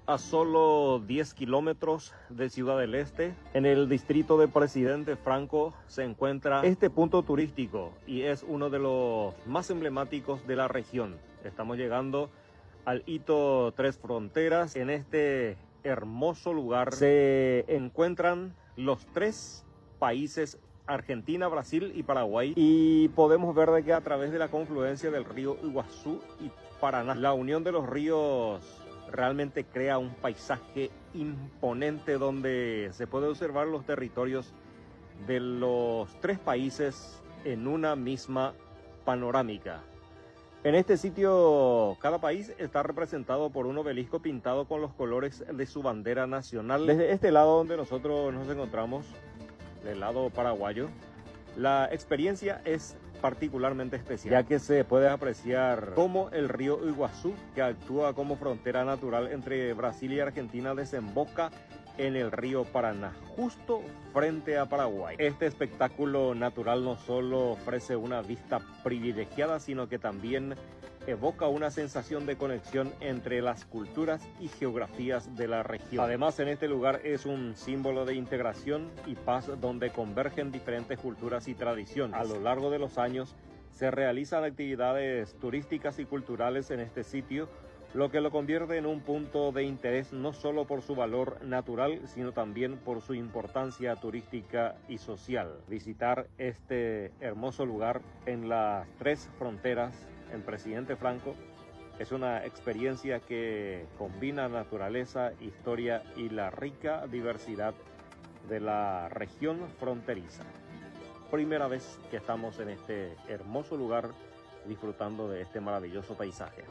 A solo 10 kilómetros de Ciudad del Este, en el distrito de Presidente Franco, se encuentra este punto turístico y es uno de los más emblemáticos de la región. Estamos llegando al hito Tres Fronteras. En este hermoso lugar se encuentran los tres países, Argentina, Brasil y Paraguay, y podemos ver de que a través de la confluencia del río Iguazú y Paraná, la unión de los ríos realmente crea un paisaje imponente donde se puede observar los territorios de los tres países en una misma panorámica. En este sitio, cada país está representado por un obelisco pintado con los colores de su bandera nacional. Desde este lado donde nosotros nos encontramos, del lado paraguayo, la experiencia es particularmente especial, ya que se puede apreciar cómo el río Iguazú, que actúa como frontera natural entre Brasil y Argentina, desemboca en el río Paraná, justo frente a Paraguay. Este espectáculo natural no solo ofrece una vista privilegiada, sino que también evoca una sensación de conexión entre las culturas y geografías de la región. Además, en este lugar es un símbolo de integración y paz donde convergen diferentes culturas y tradiciones. A lo largo de los años se realizan actividades turísticas y culturales en este sitio, lo que lo convierte en un punto de interés no solo por su valor natural, sino también por su importancia turística y social. Visitar este hermoso lugar en las Tres Fronteras, en Presidente Franco, es una experiencia que combina naturaleza, historia y la rica diversidad de la región fronteriza. Primera vez que estamos en este hermoso lugar disfrutando de este maravilloso paisaje.